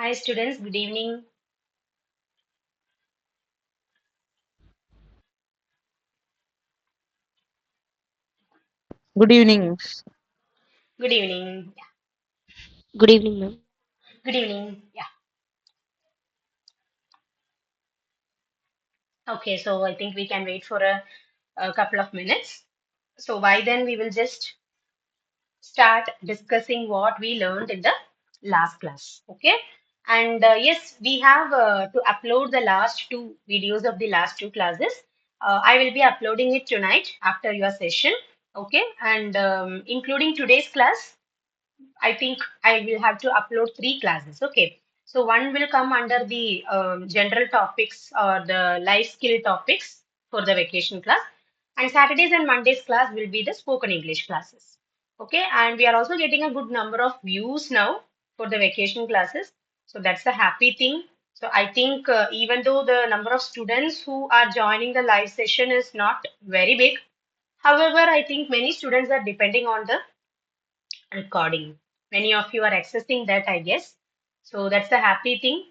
Hi students, good evening. Good evening. Good evening. Yeah, Good evening, ma'am. good evening. Yeah. Okay, so I think we can wait for a couple of minutes. So by then we will just start discussing what we learned in the last class. Okay. And yes, we have to upload the last two videos of the last two classes. I will be uploading it tonight after your session. Okay. And including today's class, I think I will have to upload three classes. Okay. So one will come under the general topics or the life skill topics for the vacation class. And Saturdays and Mondays class will be the spoken English classes. Okay. And we are also getting a good number of views now for the vacation classes. So that's a happy thing. So I think even though the number of students who are joining the live session is not very big, however, I think many students are depending on the recording. Many of you are accessing that, I guess. So that's a happy thing.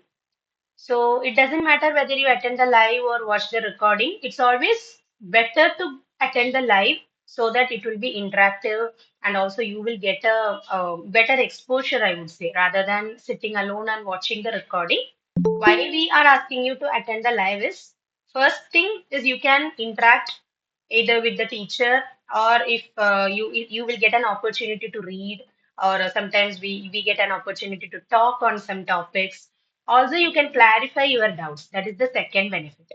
So it doesn't matter whether you attend the live or watch the recording. It's always better to attend the live so that it will be interactive and also you will get a better exposure, I would say, rather than sitting alone and watching the recording. Why we are asking you to attend the live is first thing is you can interact either with the teacher or if you will get an opportunity to read or sometimes we get an opportunity to talk on some topics. Also, you can clarify your doubts. That is the second benefit.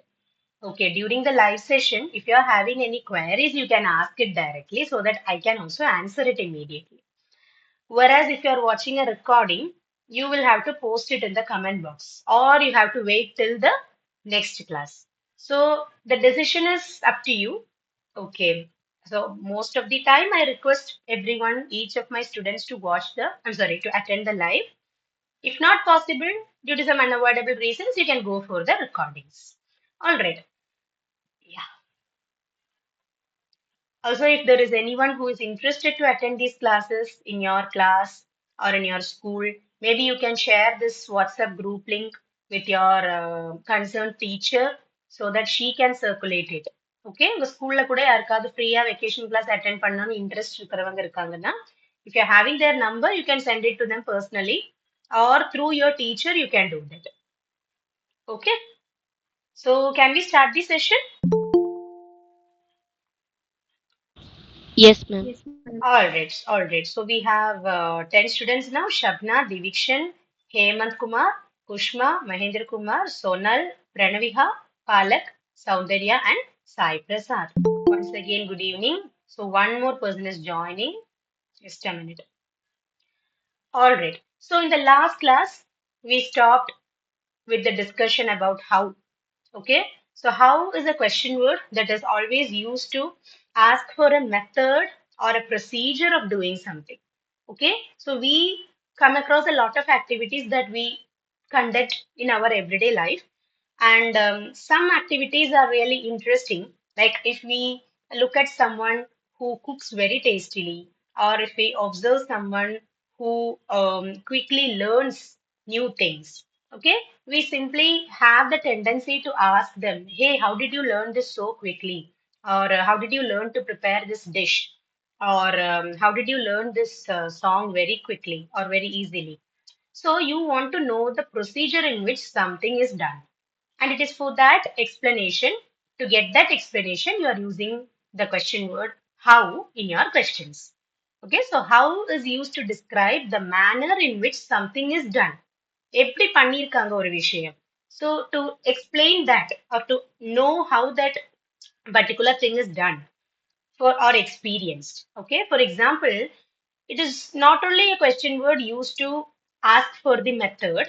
Okay, during the live session, if you are having any queries, you can ask it directly so that I can also answer it immediately. Whereas if you are watching a recording, you will have to post it in the comment box or you have to wait till the next class. So the decision is up to you. Okay. So most of the time I request everyone, each of my students to to attend the live. If not possible, due to some unavoidable reasons, you can go for the recordings. All right. Yeah. Also, if there is anyone who is interested to attend these classes in your class or in your school, maybe you can share this WhatsApp group link with your concerned teacher so that she can circulate it. Okay, உங்க ஸ்கூல்ல கூட யாருக்காவது ஃப்ரீயா vacation class attend பண்ணணும்னு interest இருக்கிறவங்க இருக்காங்கன்னா if you're having their number you can send it to them personally or through your teacher you can do that. Okay, so can we start the session? Yes, ma'am. All right. So we have 10 students now. Shabna, Divikshan, Hemant Kumar, Kushma, Mahendra Kumar, Sonal, Pranaviha, Palak, Saundarya, and Sai Prasad. Once again, good evening. So one more person is joining. Just a minute. All right. So in the last class, we stopped with the discussion about how. Okay, so how is a question word that is always used to ask for a method or a procedure of doing something. Okay, so we come across a lot of activities that we conduct in our everyday life, and some activities are really interesting. Like if we look at someone who cooks very tastily, or if we observe someone who quickly learns new things. Okay, we simply have the tendency to ask them, hey, how did you learn this so quickly? Or how did you learn to prepare this dish? Or how did you learn this song very quickly or very easily? So you want to know the procedure in which something is done. And it is for that explanation, to get that explanation, you are using the question word how in your questions. Okay, so how is used to describe the manner in which something is done. எப்படி பண்ணியிருக்காங்க ஒரு விஷயம். So to explain that or to know how that particular thing is done for or experienced. Okay, for example, it is not only a question word used to ask for the method.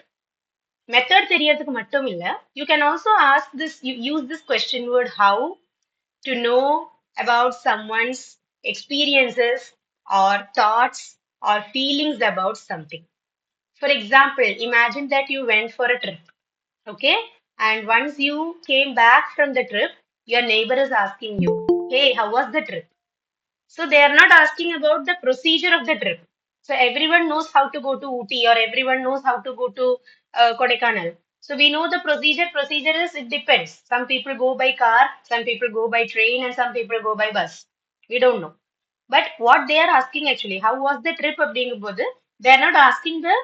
Method தெரியறதுக்கு மட்டும் இல்ல. You can also ask this, you use this question word how to know about someone's experiences or thoughts or feelings about something. For example, imagine that you went for a trip, okay? And once you came back from the trip, your neighbor is asking you, hey, how was the trip? So they are not asking about the procedure of the trip. So everyone knows how to go to Ooty or everyone knows how to go to Kodaikanal. So we know the procedure. Procedure is it depends. Some people go by car, some people go by train, and some people go by bus. We don't know. But what they are asking actually, how was the trip அப்படிங்கும்போது, they are not asking the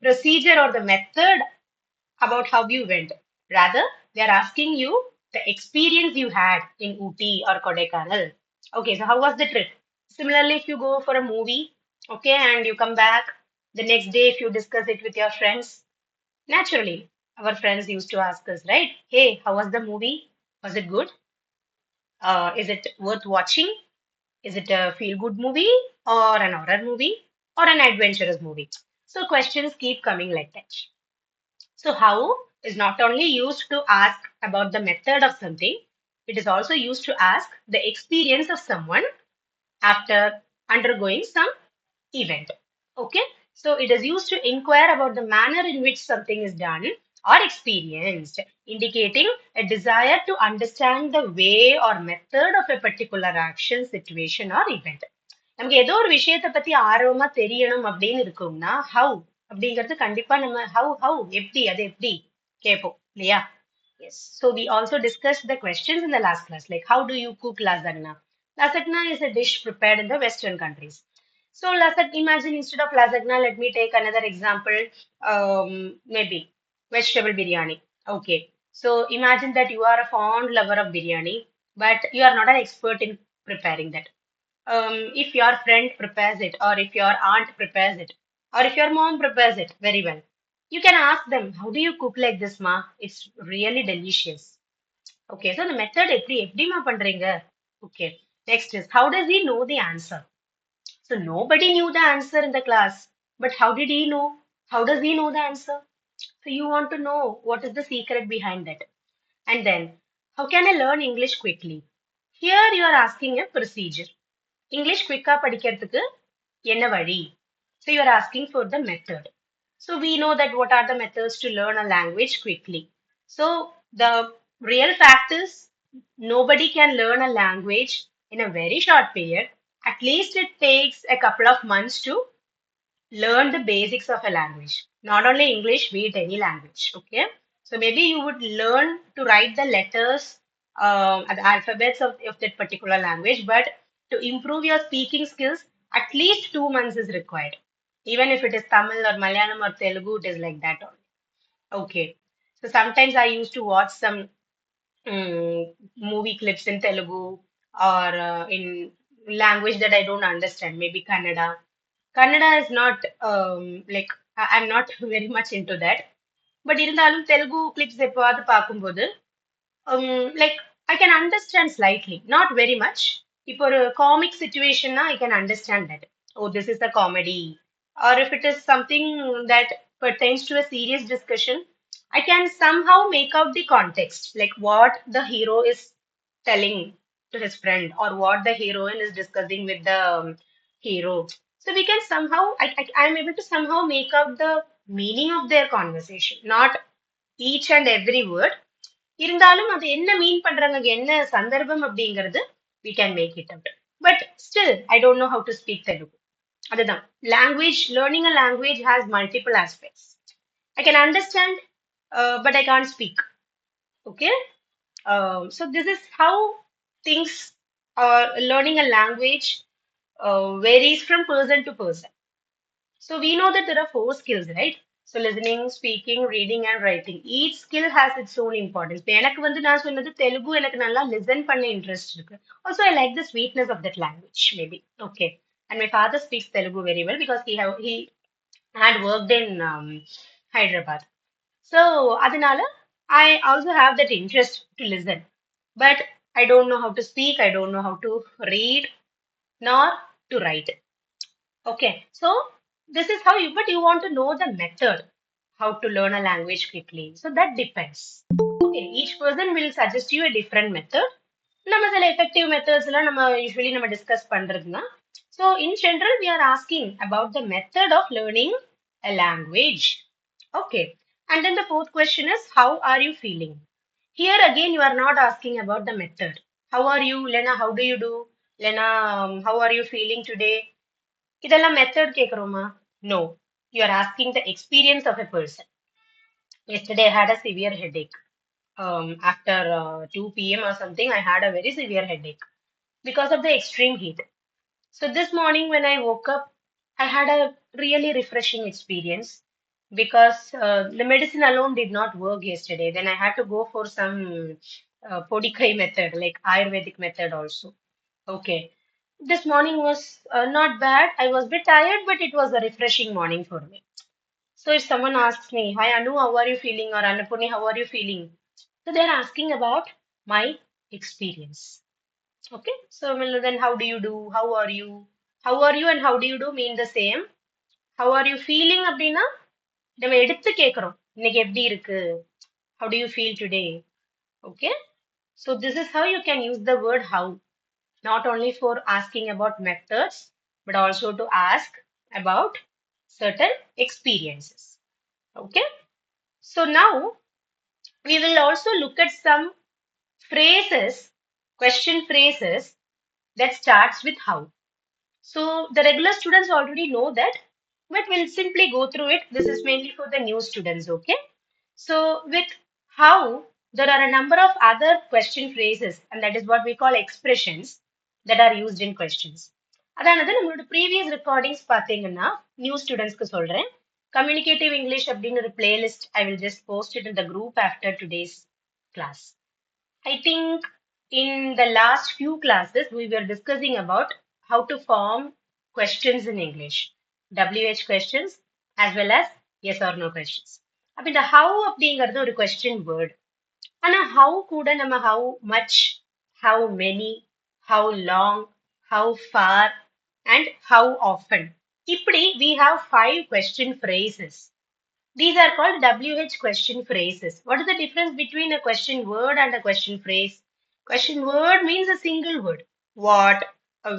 procedure or the method about how you went. Rather, they are asking you the experience you had in Ooty or Kodaikanal. Okay, so how was the trip? Similarly, if you go for a movie, okay, and you come back the next day, if you discuss it with your friends, naturally, our friends used to ask us, right? Hey, how was the movie? Was it good? Is it worth watching? Is it a feel-good movie or an horror movie or an adventurous movie? So questions keep coming like that. So how is not only used to ask about the method of something, it is also used to ask the experience of someone after undergoing some event. Okay, so it is used to inquire about the manner in which something is done or experienced, indicating a desire to understand the way or method of a particular action, situation, or event. நமக்கு ஏதோ ஒரு விஷயத்தை பத்தி ஆர்வமா தெரியணும் அப்படின்னு இருக்கும்னா how அப்படிங்கிறது கண்டிப்பா நம்ம ஹவு எப்படி அது எப்படி கேட்போம் இல்லையா? Yes. So we also discussed the questions in the last class, like how do you cook lasagna? Lasagna is a dish prepared in the Western countries. So lasagna, imagine instead of lasagna, let me take another example. Maybe vegetable biryani. Okay. So imagine that you are a fond lover of biryani, but you are not an expert in preparing that. If your friend prepares it, or if your aunt prepares it, or if your mom prepares it very well, you can ask them, how do you cook like this, ma? It's really delicious. Okay, so the method எப்படிமா பண்றீங்க? Okay, next is how does he know the answer? So nobody knew the answer in the class, but how did he know? How does he know the answer? So you want to know what is the secret behind that. And then, how can I learn English quickly? Here you are asking a procedure. English quick படிக்கிறதுக்கு என்ன வழி? So you are asking for the method. So we know that what are the methods to learn a language quickly. So the real fact is nobody can learn a language in a very short period. At least it takes a couple of months to learn the basics of a language. Not only English, be it any language. Okay. So maybe you would learn to write the letters, the alphabets of that particular language, but to improve your speaking skills, at least 2 months is required. Even if it is Tamil or Malayalam or Telugu, it is like that only. Okay. So sometimes I used to watch some movie clips in Telugu or in language that I don't understand, maybe Kannada. Kannada is not like I'm not very much into that. But இருந்தாலும் Telugu clips எப்போவாது பார்க்கும்போது like I can understand slightly, not very much. இப்போ ஒரு comic situation I can understand that. Oh, this is a comedy. Or if it is something that pertains to a serious discussion, I can somehow make out the context, like what the hero is telling to his friend or what the heroine is discussing with the hero. So we can somehow, I'm able to somehow make out the meaning of their conversation, not each and every word. இருந்தாலும் அது என்ன மீன் பண்றாங்க என்ன சந்தர்ப்பம் அப்படிங்கிறது we can make it out. But still, I don't know how to speak Telugu. அதுதான் language, learning a language has multiple aspects. I can understand, but I can't speak. Okay. So this is how things, learning a language varies from person to person. So we know that there are 4 skills, right? So listening, speaking, reading, and writing. Each skill has its own importance. இப்போ எனக்கு வந்து நான் சொன்னது தெலுங்கு எனக்கு நல்லா listen பண்ண interest இருக்கு. Also, I like the sweetness of that language, maybe. Okay. And my father speaks Telugu very well because he had worked in Hyderabad. So அதனால I also have that interest to listen. But I don't know how to speak, I don't know how to read, nor to write. Okay, so this is how you, but you want to know the method, how to learn a language quickly. So that depends. Okay, each person will suggest you a different method. நம்ம சில effective methods எல்லாம் நம்ம usually நம்ம discuss பண்றதுன்னா. So in general, we are asking about the method of learning a language. Okay, and then the fourth question is, how are you feeling? Here again, you are not asking about the method. How are you, Lena? How do you do? Lena, how are you feeling today? இதெல்லாம் method கேக்குறோமா? No, you are asking the experience of a person. Yesterday, I had a severe headache. After 2 p.m. or something, I had a very severe headache because of the extreme heat. So this morning when I woke up, I had a really refreshing experience because the medicine alone did not work yesterday. Then I had to go for some Podikai method, like Ayurvedic method also. Okay. This morning was not bad. I was a bit tired, but it was a refreshing morning for me. So if someone asks me, "Hi Anu, how are you feeling?" or "Annapurni, how are you feeling?" So they're asking about my experience. Okay, so well, then how do you do? How are you? How are you and how do you do mean the same. How are you feeling அப்படின்னா நம்ம எடுத்து கேட்கிறோம். இன்னைக்கு எப்படி இருக்கு? How do you feel today? Okay, so this is how you can use the word how, not only for asking about methods, but also to ask about certain experiences. Okay, so now we will also look at some phrases, question phrases that starts with how. So the regular students already know that, but we'll simply go through it. This is mainly for the new students, okay? So with how, there are a number of other question phrases, and that is what we call expressions that are used in questions. அதானது நம்மளோட previous recordings பார்த்தீங்கன்னா new ஸ்டூடெண்ட்ஸ்க்கு சொல்றேன். Communicative English அப்படின்னு ஒரு playlist I will just post it in the group after today's class. I think in the last few classes, we were discussing about how to form questions in English, WH questions as well as yes or no questions. அப்ப இந்த how அப்படிங்கிறது ஒரு question word. ஆனா how கூட நம்ம how much, how many, how long, how far and how often. இப்படி we have 5 question phrases. These are called WH question phrases. What is the difference between a question word and a question phrase? Question word means a single word. What,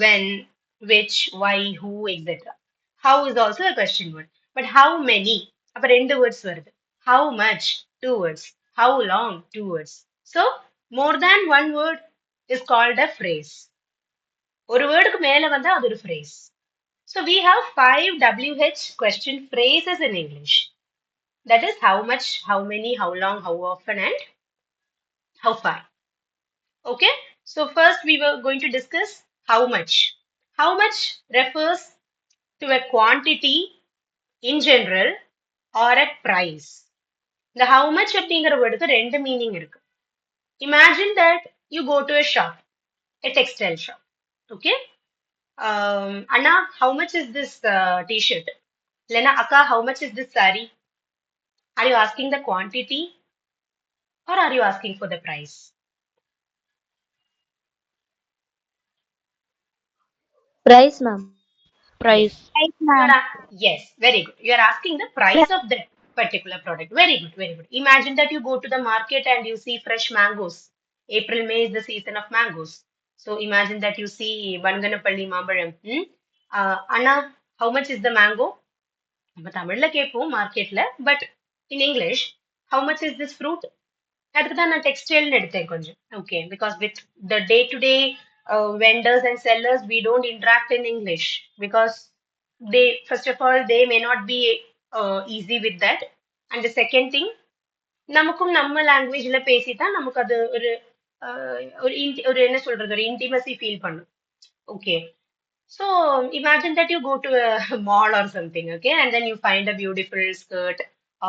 when, which, why, who, etc. How is also a question word. But how many? அப்ப ரெண்டு words வருது. How much? Two words. How long? Two words. So, more than one word is called a phrase. ஒரு வேர்டுக்கு மேல வந்தா அது ஒரு phrase. So, we have 5 WH question phrases in English. That is how much, how many, how long, how often, and how far. Okay. So first we were going to discuss how much. How much refers to a quantity in general or a price. The how much அப்படிங்கிற வேர்டுக்கு ரெண்டு meaning இருக்கு. Imagine that you go to a shop, a textile shop. Okay. Anna, how much is this t-shirt? Lena, Akka, how much is this sari? Are you asking the quantity or are you asking for the price? Price, ma'am. Price. Right, ma'am. Yes, very good. You are asking the price of that particular product. Very good, very good. Imagine that you go to the market and you see fresh mangoes. April, May is the season of mangoes. So imagine that you see Banganapalli Mambaram. Anna, how much is the mango? நம்ம தமிழ்ல கேட்போம் மார்க்கெட்ல but in English how much is this fruit அதுக்கு தான் நான் டெக்ஸ்டைல்னு எடுத்தேன் கொஞ்சம் okay because with the day to day vendors and sellers we don't interact in English because they first of all they may not be easy with that and the second thing நமக்கும் நம்ம லாங்குவேஜ்ல பேசிட்டா நமக்கு அது ஒரு ஒரு என்ன சொல்றது ஒரு இன்டிமசி ஃபீல் பண்ணும் okay so imagine that you go to a mall or something, okay, and then you find a beautiful skirt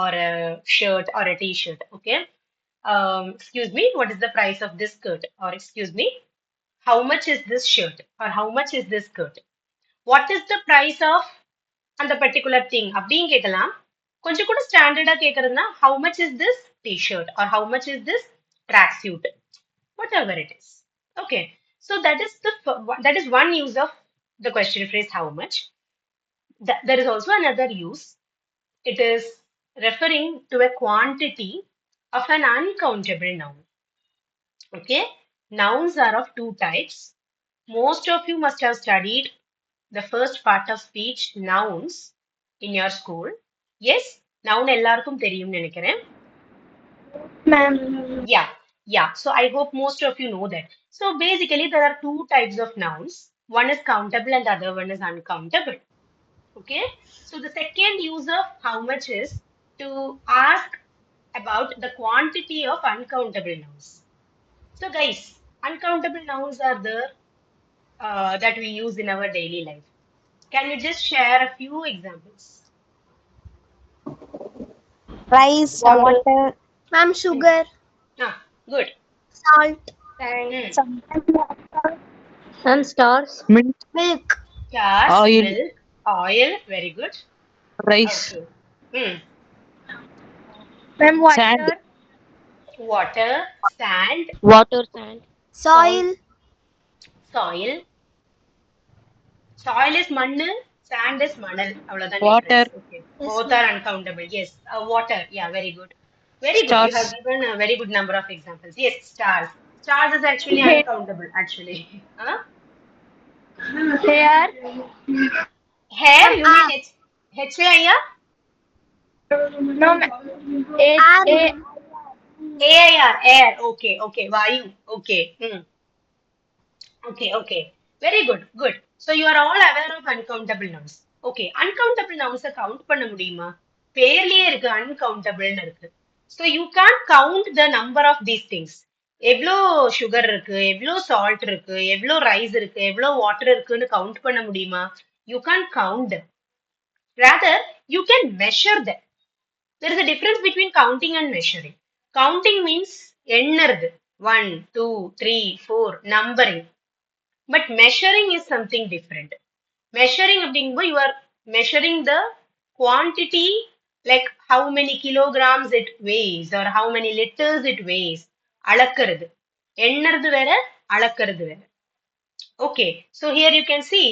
or a shirt or a t-shirt, okay. Excuse me, what is the price of this skirt? Or excuse me, how much is this shirt? Or how much is this skirt? What is the price of அந்த particular thing? அப்படின்னு கேட்கலாம். கொஞ்சம் கூட ஸ்டாண்டர்டா கேட்கறதுனா how much is this t-shirt or how much is this tracksuit? Whatever it is. Okay. So that is one use of the question phrase how much. There is also another use. It is referring to a quantity of an uncountable noun. Okay. Nouns are of two types. Most of you must have studied the first part of speech, nouns, in your school. Yes, noun எல்லாருக்கும் தெரியும் நினைக்கிறேன். Ma'am. Yeah, yeah. So I hope most of you know that. So basically, there are two types of nouns. One is countable and the other one is uncountable. Okay. So the second use of how much is to ask about the quantity of uncountable nouns. So guys, uncountable nouns are there that we use in our daily life. Can you just share a few examples? Rice, Water, water, ma'am, Hmm. sugar, Ah, good. salt, Hmm. Ma'am, stars. milk, milk, Stars, oil, milk, oil. Very good. rice, Okay. Hmm. ma'am, sand, water, Water, sand, water, sand, salt, soil, soil. Soil is மண்ணு, sand is மணல். அவ்வளவுதான் difference. water, Okay. yes, Both ma'am. are uncountable. Yes. Water. Yeah, very good. Very good. You have stars, given a very good number of examples. Yes, stars. Stars is actually Hair, uncountable, actually. Huh? hair, Hair, ma'am, you mean H-A-I-R? no, ma'am, A, A-I-R, air. Okay, okay. Vayu. Okay. Hmm. Okay, okay. Very good, good. So you are all aware of uncountable nouns. Okay, uncountable nouns count பண்ண முடியுமா? பேர்லயே இருக்கு uncountable இருக்கு. So you can't count the number of these things. எவ்வளோ sugar இருக்கு, எவ்வளோ salt இருக்கு, எவ்வளோ rice இருக்கு, எவ்வளோ water இருக்குன்னு count பண்ண முடியுமா? You can't count them. Rather, you can measure them. There is a difference between counting and measuring. Counting means எண்ணறது. 1, 2, 3, 4, numbering. But measuring is something different. Measuring அப்படிங்கும்போது you are measuring the quantity, like how many kilograms it weighs or how many liters it weighs. அளக்கிறது. எண்ணறது வேற, அளக்கிறது வேற. Okay, so here you can see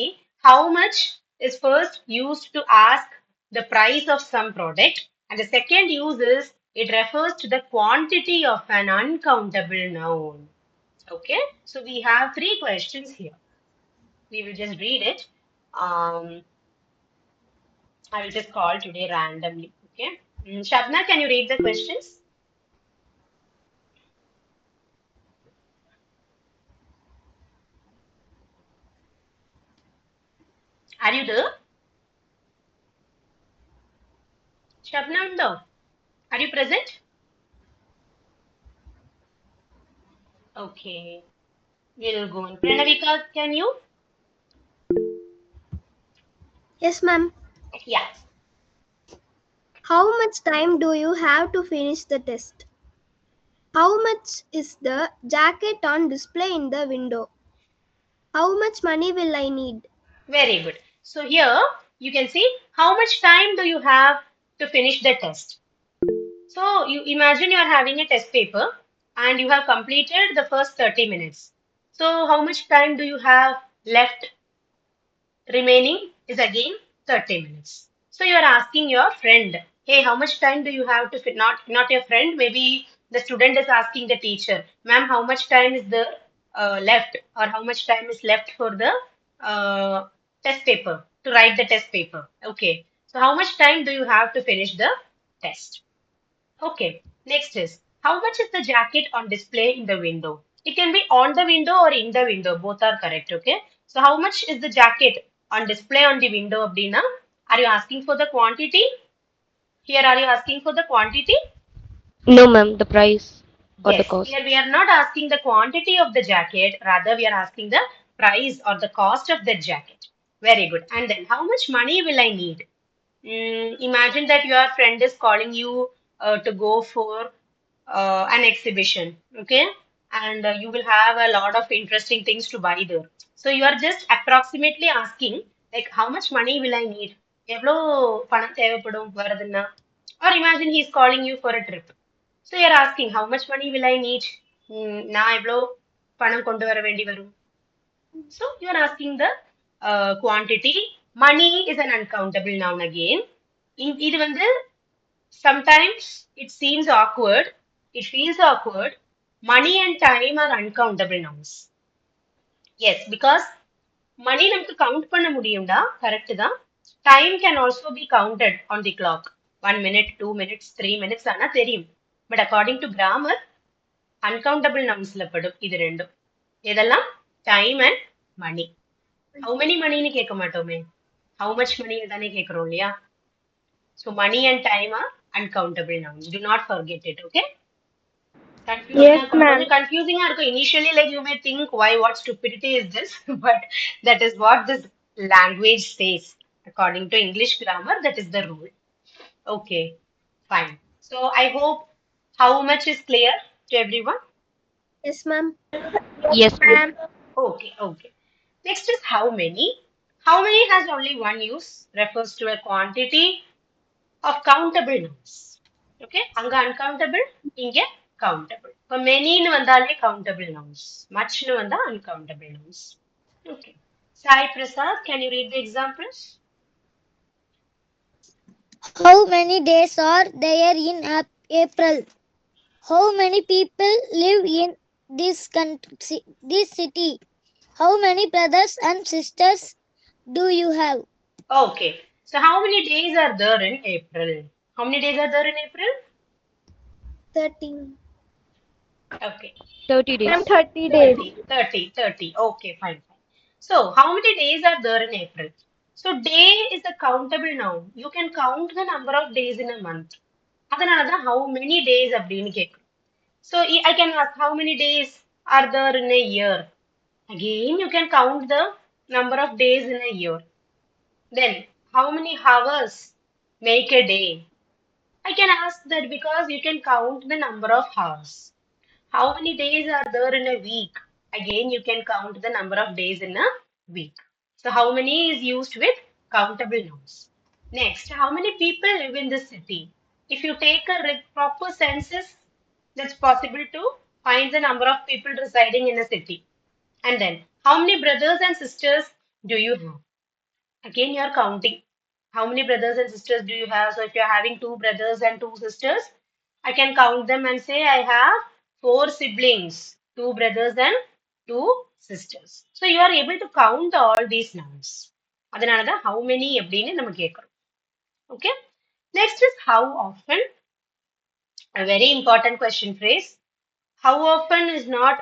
how much is first used to ask the price of some product, and the second use is it refers to the quantity of an uncountable noun. Okay, so we have three questions here. We will just read it. I will just call today randomly. Okay. Shabna, can you read the questions? Are you there? Shabna, no. Are you present? Okay. We'll go on. Pranavika, can you? yes, ma'am. Yeah. How much time do you have to finish the test? How much is the jacket on display in the window? How much money will I need? Very good. So here you can see how much time do you have to finish the test. So you imagine you are having a test paper and you have completed the first 30 minutes. So how much time do you have left? Remaining is again 30 minutes. So you are asking your friend, hey, how much time do you have to fit? Not your friend, maybe the student is asking the teacher, ma'am, how much time is the left, or how much time is left for the test paper to write the test paper. Okay. So how much time do you have to finish the test? Okay, next is how much is the jacket on display in the window? It can be on the window or in the window, both are correct. Okay, so how much is the jacket on display on the window, Abdina? Are you asking for the quantity? Here, are you asking for the quantity? no, ma'am, the price or the Yes, cost. here we are not asking the quantity of the jacket, rather, we are asking the price or the cost of the jacket. Very good. And then, how much money will I need? Imagine that your friend is calling you to go for an exhibition, okay? And you will have a lot of interesting things to buy there. So you are just approximately asking, like, how much money will I need? எவ்வளோ பணம் தேவைப்படும் வருதுன்னா? Or imagine he is calling you for a trip. So you are asking, how much money will I need? நான் எவ்வளோ பணம் கொண்டு வர வேண்டி வரும்? So you are asking the quantity. Money is an uncountable noun again. இது வந்து sometimes it seems awkward. It feels awkward. Money and time are uncountable nouns. Yes, because money நமக்கு count பண்ண முடியும்டா, correct தான். Time can also be counted on the clock. 1 minute, 2 minutes, 3 minutes ஆனா தெரியும். But according to grammar, uncountable nounsல படும் இது ரெண்டும். எதெல்லாம்? Time and money. How many money ன்னு கேட்க மாட்டோமே. How much money தானே கேக்குறோம் இல்லையா? So money and time are uncountable nouns. Do not forget it, okay? Yes, ma'am. கொஞ்சம் confusing ஆ இருக்கும். Initially, like you may think, why, what stupidity is this? But that is what this language says. According to English grammar, that is the rule. Okay, fine. So I hope how much is clear to everyone? Yes, ma'am. Yes, ma'am. Ma'am. Okay, okay. Next is how many. How many has only one use, refers to a quantity of countable nouns. Okay, அங்க uncountable, இங்க countable. இப்போ many-னு வந்தாலே countable nouns. Much-னு வந்தா uncountable nouns. Okay. Sai Prasad, can you read the examples? How many days are there in April? How many people live in this country, this city? How many brothers and sisters do you have? Okay. So how many days are there in April? How many days are there in April? 13. Okay. 30 Ma'am, days. 30 days. 30. Okay, fine, fine. So, how many days are there in April? So, day is a countable noun. You can count the number of days in a month. அதனால தான் how many days அப்படின்னு கேட்கும். So, I can ask how many days are there in a year? Again, you can count the number of days in a year. Then, how many hours make a day? I can ask that because you can count the number of hours. How many days are there in a week? Again, you can count the number of days in a week. So, how many is used with countable nouns. Next, how many people live in this city? If you take a proper census, that's possible to find the number of people residing in a city. And then, how many brothers and sisters do you have? Again, you are counting. How many brothers and sisters do you have? So if you're having two brothers and two sisters, I can count them and say I have four siblings, two brothers and two sisters. So you are able to count all these nouns. அதனால தான் how many அப்படின்னு நம்ம கேட்கிறோம். Okay. Next is how often. A very important question phrase. How often is not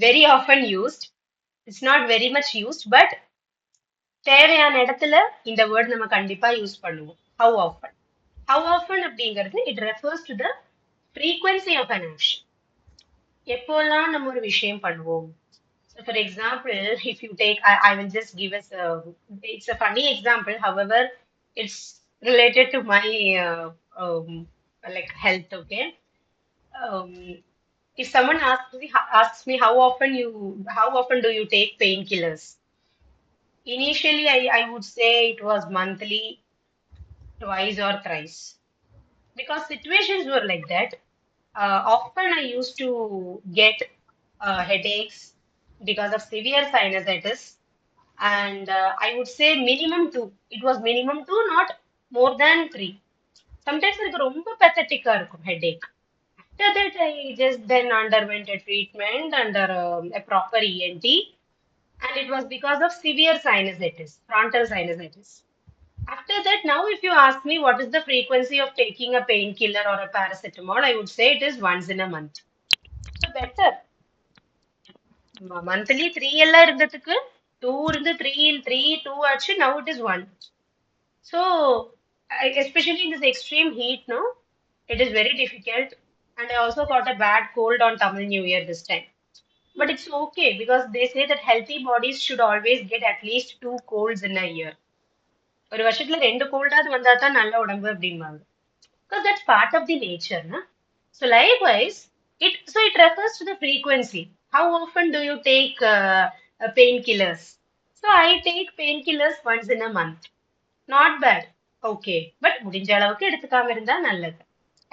very often used. It's not very much used, but தேவையான இடத்துல இந்த word நம்ம கண்டிப்பா யூஸ் பண்ணுவோம். How often? How often அப்படிங்கிறது it refers to the frequency of an action. எப்போல்லாம் நம்ம ஒரு விஷயம் பண்ணுவோம். So for example, if you take, I will just give us it's a funny example. However, it's related to my like health. Okay. Um, if someone asks me how often do you take painkillers? Initially, I would say it was monthly, twice or thrice, because situations were like that. Often I used to get headaches because of severe sinusitis, and I would say minimum two. It was minimum two, not more than three. Sometimes எனக்கு ரொம்ப pathetic-ஆ இருக்கும் headache. After that, I just then underwent a treatment under a proper ENT, and it was because of severe sinusitis, frontal sinusitis. After that, now if you ask me what is the frequency of taking a painkiller or a paracetamol, I would say it is once in a month. So better. Monthly 3 எல்லாம் இருந்ததுக்கு 2 இருந்து 3 2 ஆச்சு. Now it is 1. So especially in this extreme heat, no, it is very difficult. And I also got a bad cold on Tamil New Year this time. But it's okay because they say that healthy bodies should always get at least 2 colds in a year. ஒரு வருஷத்துல 2 கோல்டாவது வந்தா தான் நல்ல உடம்பு அப்படிம்பாங்க. Because that's part of the nature, na? So likewise, it refers to the frequency. How often do you take painkillers? So I take painkillers once in a month. Not bad. Okay. But முடிஞ்ச அளவுக்கு எடுத்துக்காம இருந்தா நல்லது.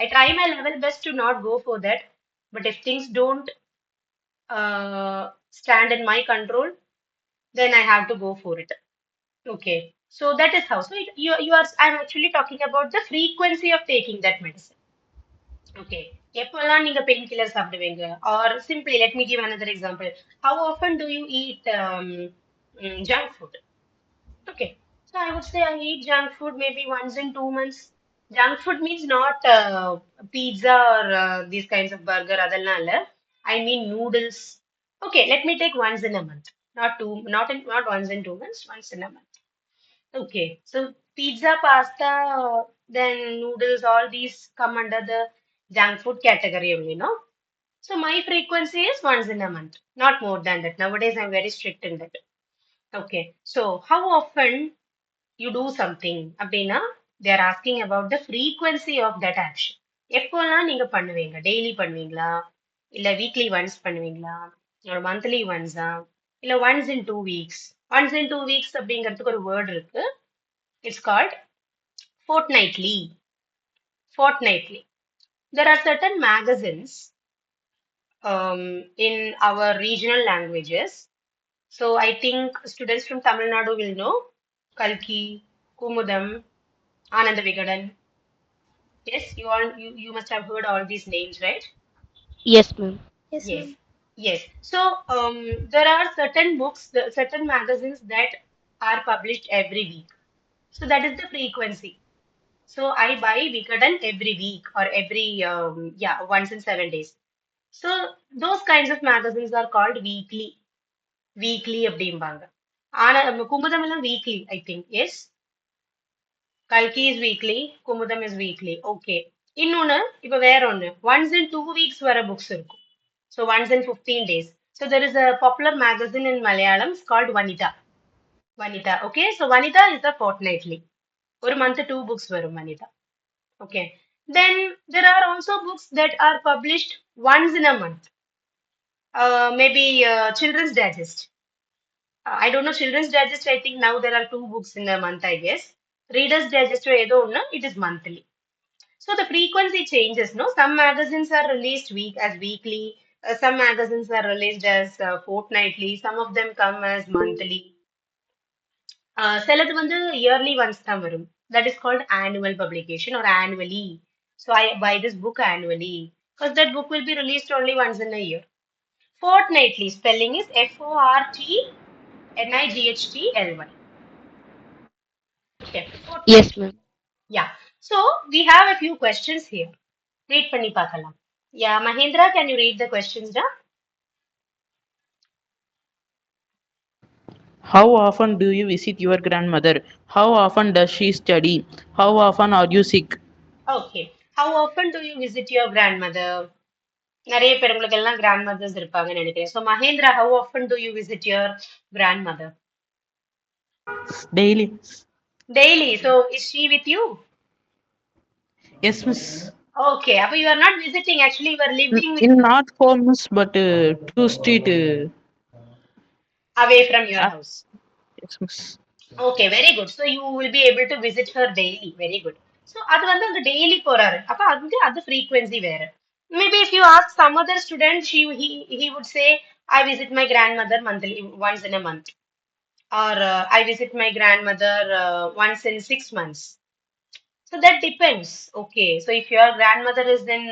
I try my level best to not go for that. But if things don't stand in my control, then I have to go for it. Okay. So that is how. So you are. I'm actually talking about the frequency of taking that medicine. Okay. எப்போல்லாம் நீங்க pain killer சாப்பிடுவீங்க? Or simply, let me give another example. How often do you eat junk food? Okay. So I would say I eat junk food maybe once in 2 months. Junk food means not pizza or these kinds of burger. அதெல்லாம் இல்ல. I mean noodles. Okay. Let me take once in a month. Not once in 2 months. Once in a month. Okay, so pizza, pasta, then noodles, all these come under the junk food category only, no? So my frequency is once in a month, not more than that. Nowadays, I'm very strict in that. Okay, so how often you do something அப்படின்னா they are asking about the frequency of that action. எப்போல்லாம் நீங்க பண்ணுவீங்க? Daily பண்ணுவீங்களா? இல்ல weekly once பண்ணுவீங்களா? ஒரு monthly ஒன்ஸா? இல்ல once in 2 weeks? Once in 2 weeks அப்படிங்கிறதுக்கு ஒரு வேர்ட் இருக்கு. It's called fortnightly. Fortnightly. There are certain magazines in our regional languages. So I think students from Tamil Nadu will know Kalki, Kumudam, Ananda Vigadan. Yes, you must have heard all these names, right? Yes, ma'am. Yes, Yes, ma'am. yes. So there are certain books, certain magazines that are published every week. So that is the frequency. So I buy Vigadan every week or every once in 7 days. So those kinds of magazines are called weekly. Weekly அப்படிம்பாங்க. ஆனா குமுதம் எல்லாம் weekly, I think. Yes. Kalki is weekly, Kumudam is weekly. Okay. இன்னொன்னு இப்ப வேற ஒண்ணு once in 2 weeks வர books இருக்கும். So once in 15 days. So there is a popular magazine in Malayalam it's called Vanita. Vanita. Okay. So Vanita is the fortnightly. ஒரு month 2 books வரும் Vanita. Okay. Then there are also books that are published once in a month. Maybe Children's Digest. I don't know Children's Digest. I think now there are 2 books in a month, I guess. Reader's Digest ஏதோ ஒண்ணு, it is monthly. So the frequency changes, no? Some magazines are released as weekly. Some magazines are released as fortnightly. Some of them come as monthly. சிலது வந்து yearly once தான் வரும். That is called annual publication or annually. So I buy this book annually because that book will be released only once in a year. Fortnightly spelling is Fortnightly. Okay, fortnightly. Yes, ma'am. Yeah. So we have a few questions here. Read பண்ணி பார்க்கலாம். Yeah, Mahendra, can you read the questions now? How often do you visit your grandmother? How often does she study? How often are you sick? Okay. How often do you visit your grandmother? நிறைய பேர் உங்களுக்கு எல்லாம் grandmothers இருப்பாங்கன்னு நினைக்கிறேன். So Mahendra, how often do you visit your grandmother? Daily. Daily. So is she with you? Yes, miss. Okay. அப்ப you are not visiting. Actually, you are living with In not home, miss, but two street. away from your Ah, house. yes, miss. Okay, very good. So you will be able to visit her daily. Very good. So அது வந்து அங்க daily போறாரு. அப்ப அது frequency வேற. Maybe if you ask some other student, he would say, I visit my grandmother monthly, once in a month. Or I visit my grandmother once in 6 months. So that depends. Okay, so if your grandmother is in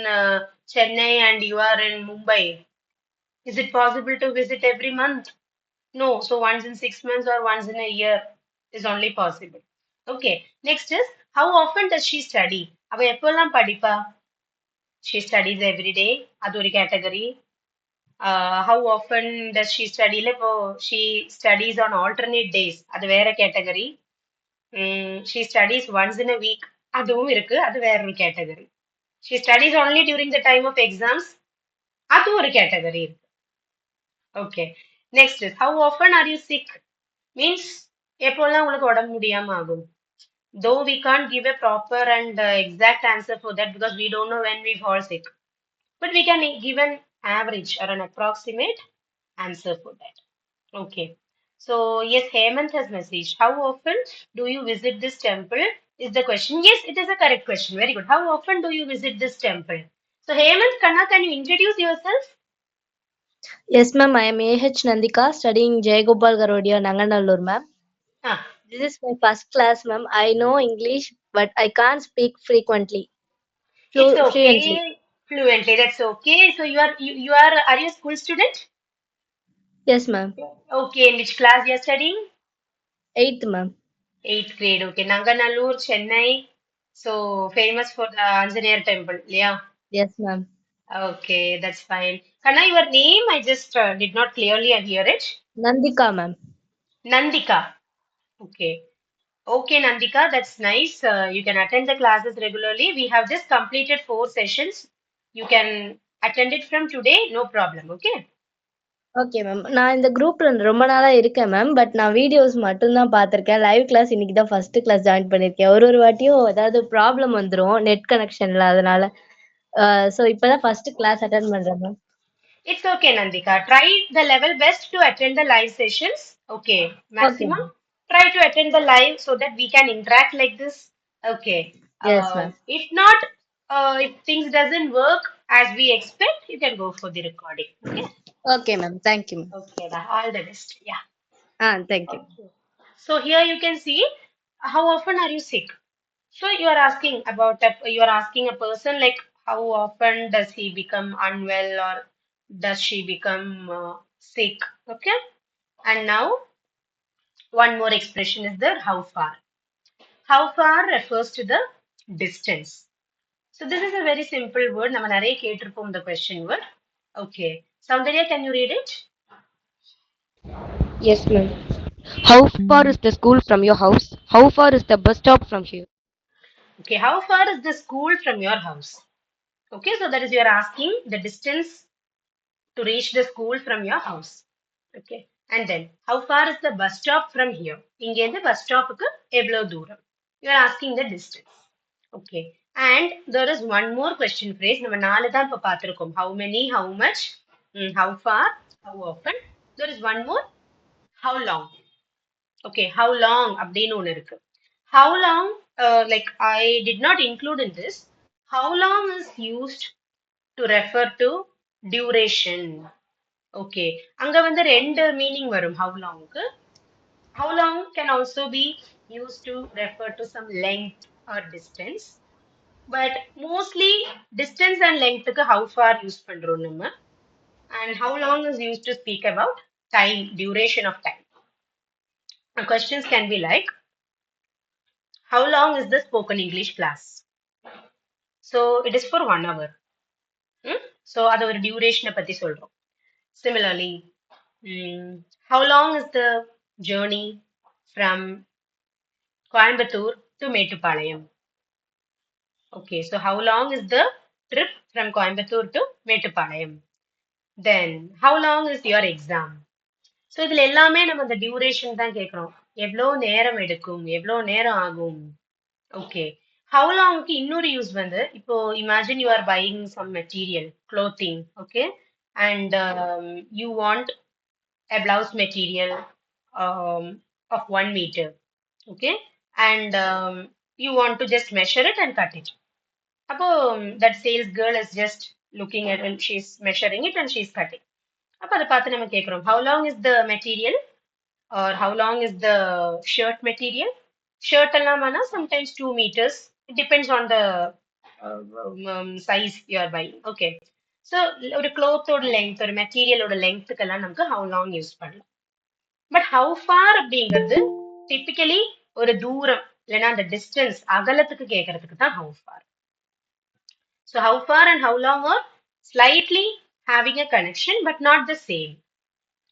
Chennai and you are in Mumbai, is it possible to visit every month? No, so once in 6 months or once in a year is only possible. Okay, next is how often does she study? அவ எப்பெல்லாம் படிப்பா? She studies every day. அது ஒரு category. How often does she study? இல்ல இப்போ she studies on alternate days. அது வேற category. She studies once in a week. அதுவும் இருக்கு. அது வேற ஒரு category. She studies only during the time of exams. அது ஒரு category இருக்கு. Okay. Next is how often are you sick? Means எப்போல்லாம் உங்களுக்கு உடம்பு முடியாம ஆகும்? Though we can't give a proper and exact answer for that because we don't know when we fall sick. But we can give an average or an approximate answer for that. Okay. So yes, Hemant has messaged. How often do you visit this temple? Is the question. Yes, it is a correct question. Very good. How often do you visit this temple? So Hemant, Kanna, can you introduce yourself? Yes, ma'am. I am A.H. Nandika, studying Jayagopal Garodia, Nanganallur, ma'am. Ah, This is my first class, ma'am. I know English, but I can't speak frequently. it's Fluently. okay. Fluently, that's okay. So are you a school student? Yes, ma'am. Okay, in which class you are studying? 8th, ma'am. 8th grade. Okay, Nanganallur, Chennai. So famous for the Anjaneer temple. Yeah. Yes, ma'am. Okay, that's fine. Kanna, your name, I just did not clearly hear it. Nandika, ma'am. Nandika. Okay. Okay, Nandika, that's nice. You can attend the classes regularly. We have just completed 4 sessions. You can attend it from today, no problem. Okay. Okay ma'am. நான் இந்த குரூப்ல ரொம்ப நாளா இருக்கேன் ma'am. But நான் videos மட்டும் தான் பார்த்திருக்கேன். லைவ் கிளாஸ் இன்னைக்கு தான் ஃபர்ஸ்ட் கிளாஸ் ஜாயின் பண்ணியிருக்கேன். ஒரு வாட்டியும் ஏதாவது ப்ராப்ளம் வந்துரும் நெட் கனெக்ஷன்ல, அதனால சோ இப்பதான் ஃபர்ஸ்ட் கிளாஸ் அட்டெண்ட் பண்றேன் ma'am. It's okay, Nandika. Try the level best to attend the live sessions. Okay, okay maximum. Ma'am. Try to attend the live so that we can interact like this. Okay. Yes ma'am. If not, if things doesn't work as we expect, you can go for the recording. Okay. Okay ma'am. Thank you ma'am. Okay. All the best. Yeah. Thank you. Okay. So here you can see how often are you sick. So you are asking about you are asking a person like how often does he become unwell or does she become sick? Okay. And now one more expression is there, how far. How far refers to the distance. So this is a very simple word. நம்ம நிறைய கேட்டிருப்போம் the question word. Okay. Soundarya, can you read it? Yes, ma'am. How far is the school from your house? How far is the bus stop from here? Okay. How far is the school from your house? Okay. So that is you are asking the distance to reach the school from your house. Okay. And then, how far is the bus stop from here? இங்கேருந்து bus stopக்கு எவ்வளவு தூரம்? You are asking the distance. Okay. And there is one more question phrase. நம்ம 4 தான் இப்ப பார்த்திருக்கோம். How many, how much, how far, how often. There is one more. How long? Okay. How long அப்படின்னு ஒண்ணு இருக்கு. How long, like I did not include in this. How long is used to refer to duration. Okay. அங்க வந்து ரெண்டு meaning வரும் how longக்கு. How long can also be used to refer to some length or distance. But mostly distance and lengthக்கு how far use பண்றோம் நம்ம. And how long is used to speak about time, duration of time. And questions can be like, how long is the spoken English class? So it is for 1 hour. So அது ஒரு duration பத்தி சொல்றோம். Similarly, how long is the journey from Coimbatore to Mettupalayam? Okay, so how long is the trip from Coimbatore to Mettupalayam? Then, how long is your exam? So இதுல எல்லாமே நம்ம அந்த duration தான் கேக்குறோம். எவ்வளோ நேரம் எடுக்கும், எவ்வளோ நேரம் ஆகும். Okay. How longக்கு இன்னொரு யூஸ் வந்து இப்போ imagine you are buying some material, clothing, okay? And you want a blouse material of 1 meter, okay? And you want to just measure it and cut it. அப்போ that sales girl is just looking at and she's measuring it and she's cutting. அப்போ அதை பார்த்து நம்ம கேட்குறோம் how long is the material or how long is the shirt material? Shirt எல்லாம் ஆனா sometimes 2 meters. It depends on the size you are buying. Okay. So ஒரு cloth-ஓட length, ஒரு material-ஓட length-க்கெல்லாம் நமக்கு how long யூஸ் பண்ணலாம். பட் how far அப்படிங்கிறது typically ஒரு தூரம் இல்லைன்னா அந்த distance அகலத்துக்கு கேட்கறதுக்கு தான் how far. So how far and how long are slightly having a connection but not the same.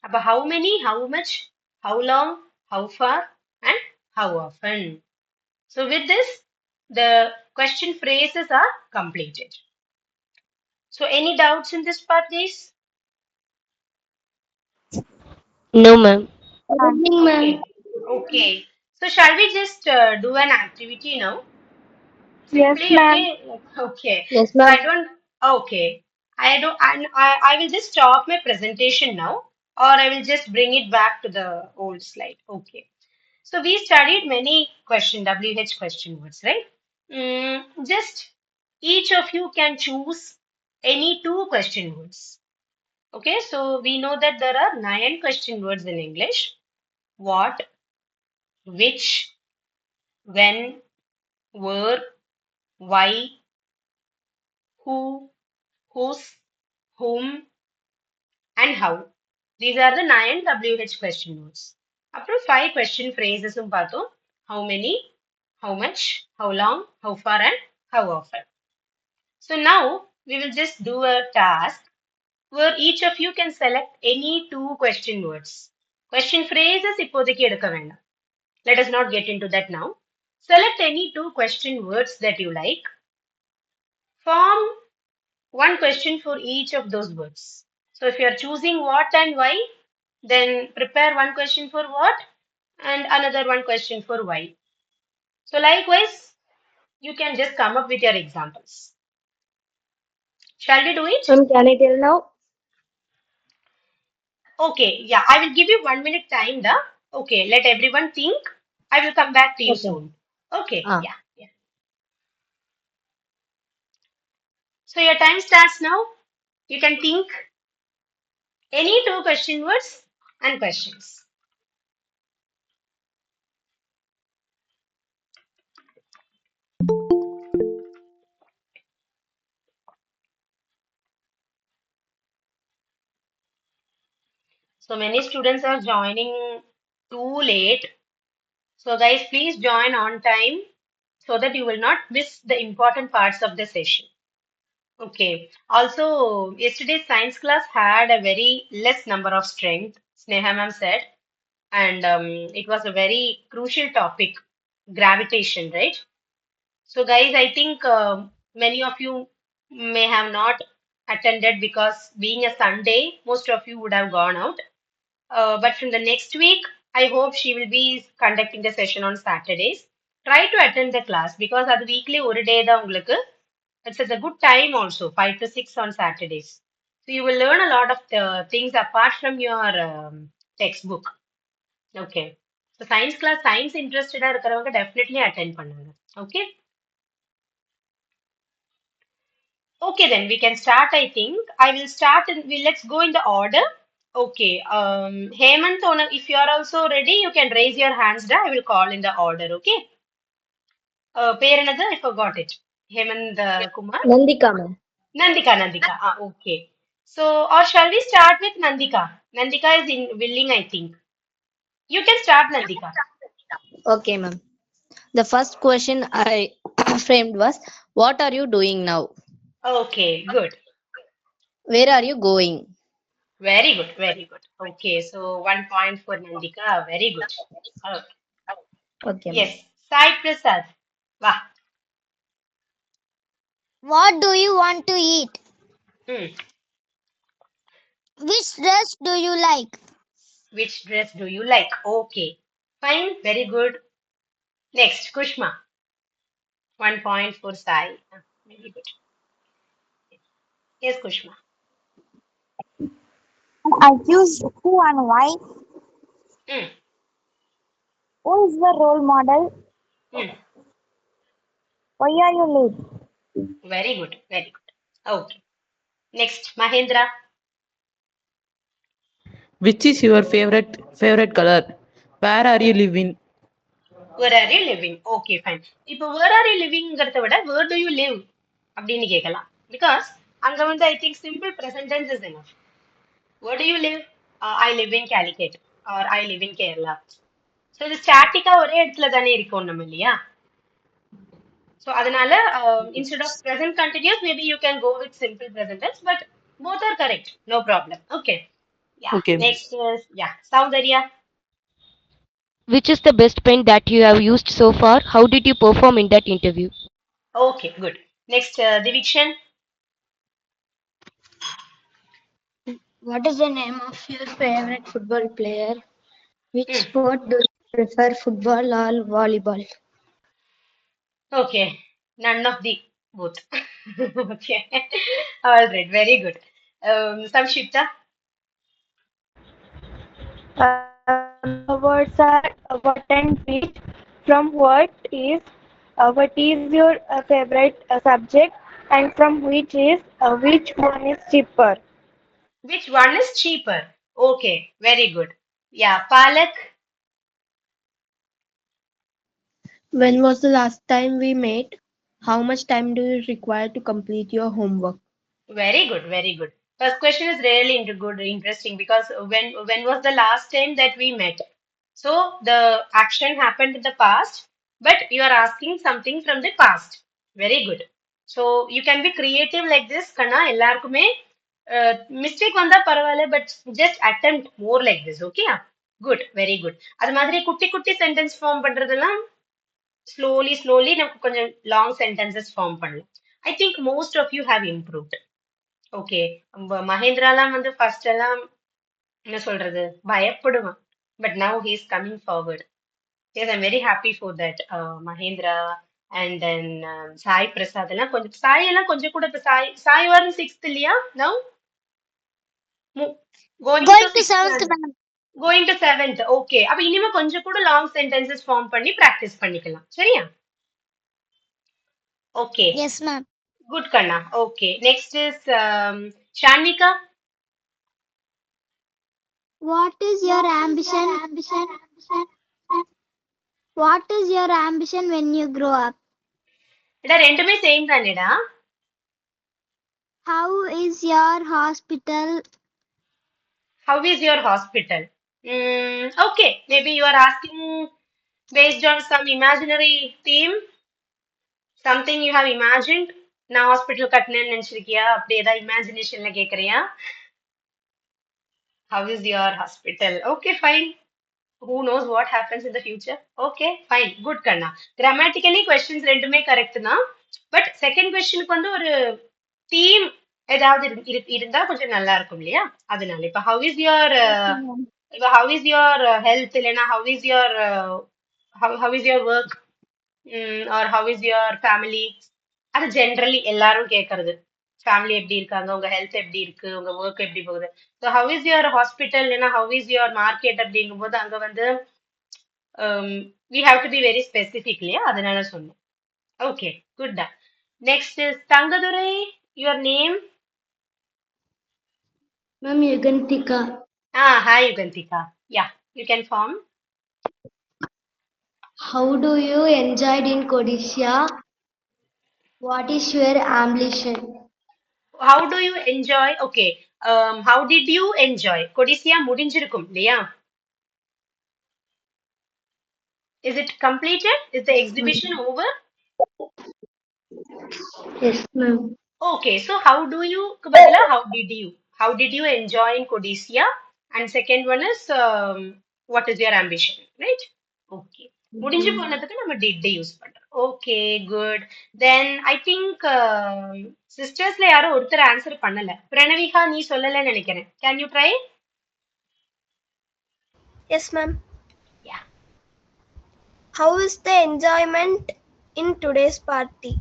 அப்ப how many, how much, how long, how far and how often. So with this, the question phrases are completed. So any doubts in this part, guys? No, ma'am. Okay. Okay. So shall we just do an activity now? Simply, okay. Okay. Yes So I ma'am. don't. Okay. I don't. I will just stop my presentation now, or I will just bring it back to the old slide. Okay. So we studied many WH question words, right? Just each of you can choose any 2 question words. Okay, so we know that there are 9 question words in English. What, which, when, where, why, who, whose, whom, and how. These are the 9 WH question words. அப்புறம் 5 question phrases பார்த்தோம். How many, how much, how long, how far, and how often. So now we will just do a task where each of you can select any 2 question words. Question phrases இப்போதைக்கு எடுக்க வேண்டாம். Let us not get into that now. Select any two question words that you like. Form one question for each of those words. So if you are choosing what and why, then prepare one question for what and another one question for why. So likewise, you can just come up with your examples. Shall we do it? Ma'am, can I tell now? Okay, yeah, I will give you 1 minute time, da. Okay, let everyone think. I will come back to you Okay. soon. Okay, Ah. yeah, yeah. So your time starts now. You can think any two question words and questions. So many students are joining too late. So guys, please join on time so that you will not miss the important parts of the session. Okay. Also, yesterday's science class had a very less number of strength, Sneha ma'am said, and it was a very crucial topic, gravitation, right? So, guys, I think many of you may have not attended because being a Sunday, most of you would have gone out. But from the next week, I hope she will be conducting the session on Saturdays. Try to attend the class because அது weekly ஒரு day தான் உங்களுக்கு. It's a good time also, 5 to 6 on Saturdays. So you will learn a lot of things apart from your textbook. Okay. So science class, science interested இருக்கிறவங்க definitely attend பண்ணுங்க. Okay. Okay, then we can start, I think. I will start and let's go in the order. Okay. Hemant, if you are also ready, you can raise your hands. Da. I will call in the order. Okay. Peranada, I forgot it. Hemant Kumar. Nandika, ma'am. Nandika, Nandika. Ah, okay. So, or shall we start with Nandika? Nandika is in willing, I think. You can start, Nandika. Okay, ma'am. The first question I framed was, what are you doing now? Okay, good. Where are you going? Very good, very good. Okay, so 1 point for Nandika. Very good. Okay. Okay, ma'am. Yes, Sai Prasad. Wow. What do you want to eat? Hmm. Which dress do you like? Which dress do you like? Okay. Fine, very good. Next, Kushma. 1 point for Sai. Ah, very good. Yes, Kushma. I choose who and why. Hmm. Who is the role model? Hmm. Why are you late? Very good, very good. Okay. Next, Mahendra. Which is your favorite color? Where are you living? Where are you living? Okay, fine. இப்போ where are you livingங்கிறத விட where do you live அப்படின்னு கேட்கலாம். Because அங்க வந்து I think simple present tense is enough. Where do you live? I live in Calicut or I live in Kerala. So இது ஸ்டாட்டிக்கா ஒரே இடத்துல தானே இருக்கோம் நம்ம இல்லையா? So அதனால instead of present continuous, maybe you can go with simple present tense, but both are correct. No problem. Okay. Yeah. Okay. Next is yeah, Soundarya. Which is the best pen that you have used so far? How did you perform in that interview? Okay, good. Next, Divikshan. What is the name of your favorite football player? Which Hmm. sport do you prefer, football or volleyball? Okay, none of the both. Okay, all right, very good. Samshipta. The words are what and which. From what is your favorite subject, and from which one is cheaper. Which one is cheaper? Okay, very good. Yeah, Palak. When was the last time we met? How much time do you require to complete your homework? Very good, very good. First question is really good, interesting because when was the last time that we met? So the action happened in the past, but you are asking something from the past. Very good. So you can be creative like this. Kanna எல்லாருக்குமே mistake வந்தா பரவாயில்ல, but just attempt more like this. Okay? Good, very good. அது மாதிரி குட்டி குட்டி sentence form பண்றதெல்லாம் slowly நமக்கு கொஞ்சம் லாங் சென்டென்சஸ் ஃபார்ம் பண்ணலாம். I think most of you have improved. Okay, மகேந்திராலாம் வந்து ஃபர்ஸ்ட் எல்லாம் என்ன சொல்றது பயப்படுவான். But now he is coming forward. Yes, I'm very happy for that. Mahendra and then Sai Prasad எல்லாம் கொஞ்சம் சாய் எல்லாம் கொஞ்சம் கூட இப்ப சாய் வரும் சிக்ஸ்த் இல்லையா? Now going to Going to sixth, seventh, ma'am. Going to seventh. Okay, அப்ப இனிமே கொஞ்சம் கூட லாங் சென்டென்சஸ் ஃபார்ம் பண்ணி பிராக்டிஸ் பண்ணிக்கலாம். சரியா? Okay, Yes, ma'am. குட் கண்ணா. Okay, next is Shanvika. What is your ambition? What is your ambition when you grow up? எடா ரெண்டுமே same தானேடா. How is your hospital? How is your hospital? Okay, maybe you are asking based on some imaginary theme, something you have imagined. நான் hospital கட்டினேன்னு நினைச்சிருக்கியா? அப்படி ஏதாவது இமேஜினேஷன்ல கேக்குறியா? How is your hospital? Okay, fine. Who knows what happens in the future? Okay, fine. Good Kanna. Grammatically questions ரெண்டுமே correct தான். But second கொஸ்டினுக்கு வந்து ஒரு theme ஏதாவது இருந்தா கொஞ்சம் நல்லா இருக்கும் இல்லையா? அதனால இப்ப how is your இப்ப how is your health இல்லைன்னா how is your work, or how is your family, அது ஜென்ரலி எல்லாரும் கேக்குறது. ஃபேமிலி எப்படி இருக்காங்க, உங்க ஹெல்த் எப்படி இருக்கு, உங்க ஒர்க் எப்படி போகுது. So how is your hospital இல்லைன்னா how is your market அப்படிங்கும்போது அங்க வந்து we have to be very specific இல்லையா? அதனால சொன்னேன். ஓகே, குட் தான். Next is Thangadurai, your name? Ma'am, Yugantika. Hi Yugantika. Yeah, you can form. How do you enjoy in Odisha? What is your ambition? How do you enjoy? Okay, how did you enjoy? Codissia முடிஞ்சிருக்கும் இல்லையா? Is it completed? Is the exhibition over? Yes, ma'am. Okay, so how do you க்கு பதிலா how did you enjoy in Codicia? And second one is what is your ambition, right? Okay, முடிஞ்சு போனதுக்கு நம்ம did use பண்றோம். Okay, good. Then I think சிஸ்டர்ஸ்ல யாரும் ஒருத்தர் answer பண்ணல. பிரணவிகா, நீ சொல்லலன்னு நினைக்கிறேன். Can you try? Yes, ma'am. Yeah. How is the enjoyment in today's party?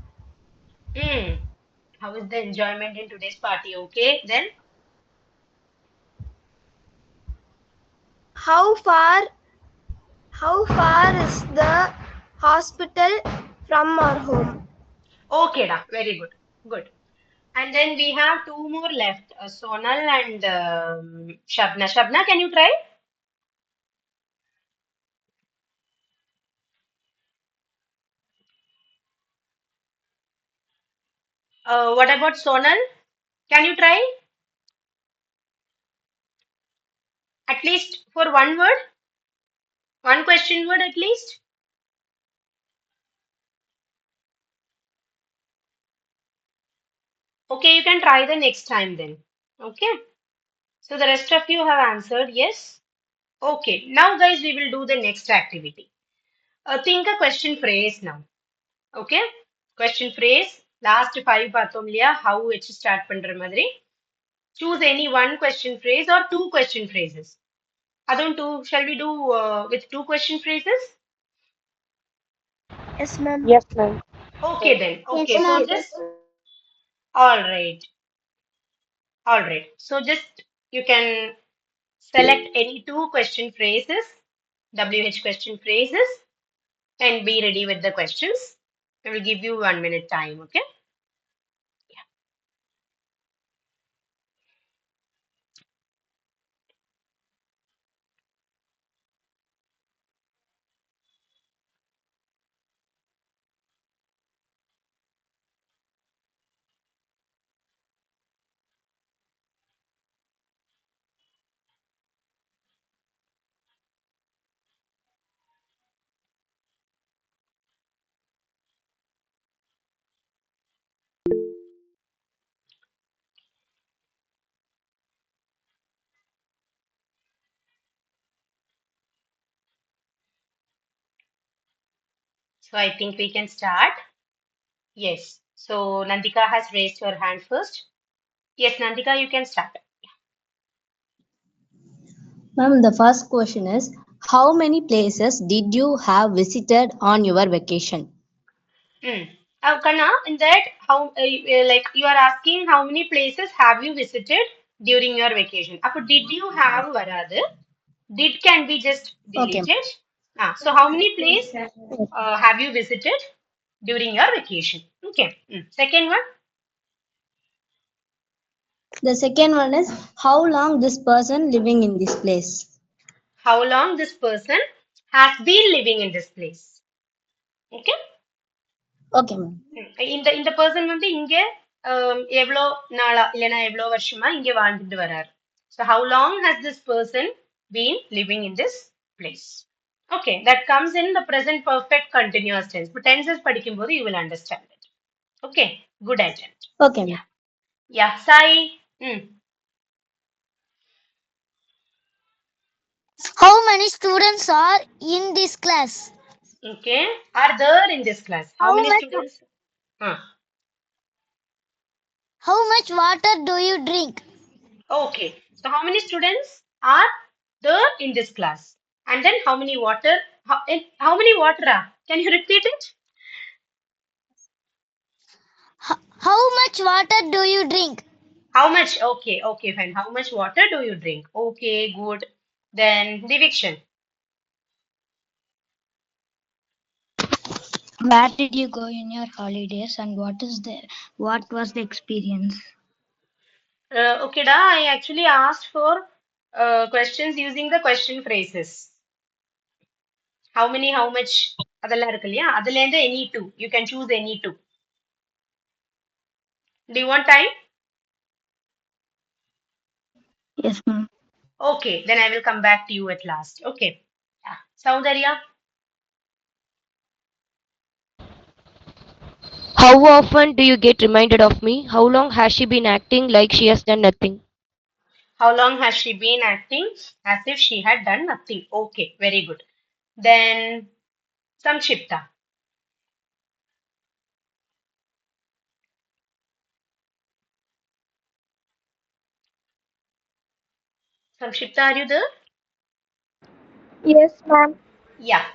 How is the enjoyment in today's party? Okay, then How far is the hospital from our home? okay da, very good, good. And then we have two more left, Sonal and Shabna. Shabna, can you try? What about Sonal? Can you try? At least for one word? One question word at least? Okay, you can try the next time then. Okay. So the rest of you have answered yes. Okay, now guys, we will do the next activity. Think a question phrase now. Okay, question phrase. Last 5 பார்த்தோம் இல்லையா? How வச்சு start பண்ற மாதிரி. Choose any one question phrase or two question phrases. Adon two, shall we do with two question phrases? Yes, ma'am. Yes, ma'am. Okay then. Okay, Yes, so ma'am. just all right. All right. So just you can select any two question phrases, WH question phrases, and be ready with the questions. I will give you 1 minute time, okay? So I think we can start. Yes. So Nandika has raised her hand first. Yes, Nandika, you can start. Ma'am, the first question is, how many places did you have visited on your vacation? Kanna, in that, how like you are asking how many places have you visited during your vacation? Appo did you have varadu? Did can be just Okay. deleted. So how many places have you visited during your vacation? Okay. Second one, The second one is, how long this person living in this place? how long this person has been living in this place? Okay. Okay, ma'am. இந்த person வந்து இங்க எவ்வளோ நாளா இல்லைன்னா எவ்வளோ வருஷமா இங்க வாழ்ந்துட்டு வராரு. So how long has this person been living in this place? Okay, that comes in the present perfect continuous tense. But tenses படிக்கும்போது you will understand it. Okay, good attempt. Okay, ma'am. Yeah, Sai. How many students are in this class? Okay, are there in this class? How many much students? How much water do you drink? Okay, so how many students are there in this class? And then how many water? How many water are? Can you repeat it? How much water do you drink? How much? Okay, okay, fine. How much water do you drink? Okay, good. Then Divikshan. Where did you go in your holidays and what was the experience? Okay, da. I actually asked for questions using the question phrases. How many? How much? அதெல்லாம் இருக்கு இல்லையா அதுல இருந்து any two. You can choose any two. Do you want time? Yes, ma'am. Okay, then I will come back to you at last. Okay. Yeah. Saundarya. How often do you get reminded of me? How long has she been acting like she has done nothing? How long has she been acting as if she had done nothing? Okay, very good. Then Samshipta. Samshipta, are you there? Yes, ma'am. Yeah.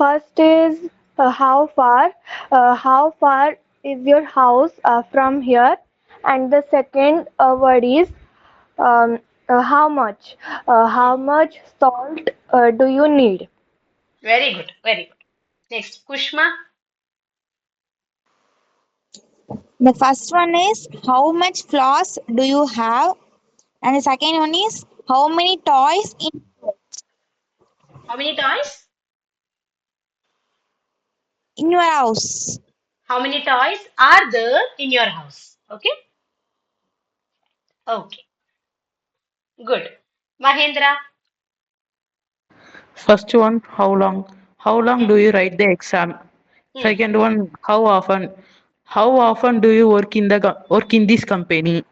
First is how far. How far is your house from here? And the second word is how much. How much salt do you need? Very good. Very good. Next, Kushma. The first one is how much floss do you have? And the second one is how many toys How many toys? in your house? How many toys are there in your house? Okay. Okay. Good. Mahendra. First one, how long? How long do you write the exam? Hmm. Second one, how often? How often do you work in work in this company?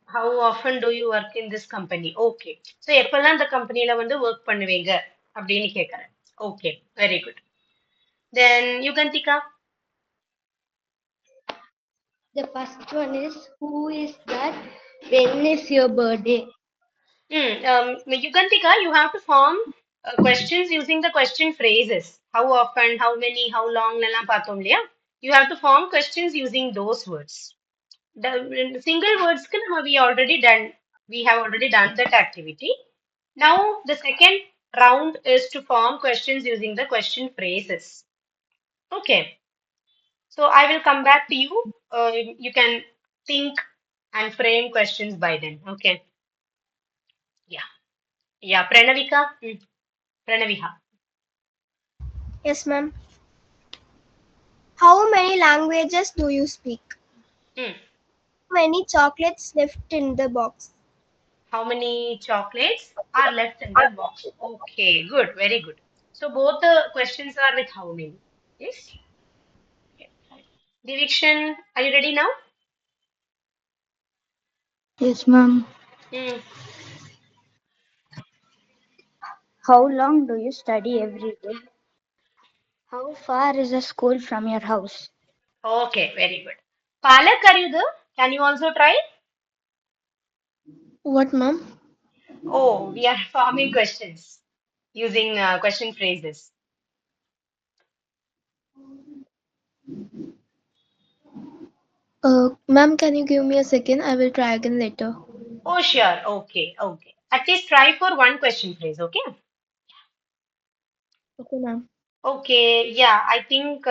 How often do you work in this company? Okay. So எப்பெல்லாம் இந்த கம்பெனில வந்து work பண்ணுவீங்க அப்படின்னு கேக்குறேன். Okay. Very good. Then Yugantika. The first one is, who is that? When is your birthday? Yugantika, you have to form questions using the question phrases. How often, how many, how long, லாம் பார்த்தோம் இல்லையா? You have to form questions using those words. The single words we have already done that activity. Now the second round is to form questions using the question phrases. Okay. So I will come back to you. You can think and frame questions by then. Okay. Yeah. Yeah. Pranavika. Pranaviha. Yes, ma'am. How many languages do you speak? Hmm. How many chocolates left in the box? How many chocolates are left in the box? Okay, good, very good. So both the questions are with how many? Yes. Okay, fine. Diviction, are you ready now? Yes, ma'am. Hmm. How long do you study every day? How far is the school from your house? Okay, very good. Palak, are you there? Can you also try? What, ma'am? Oh, we are forming questions using question phrases. Ma'am, can you give me a second? I will try again later. Oh, sure. Okay, okay. At least try for one question phrase, okay? Okay, ma'am. Okay, yeah, I think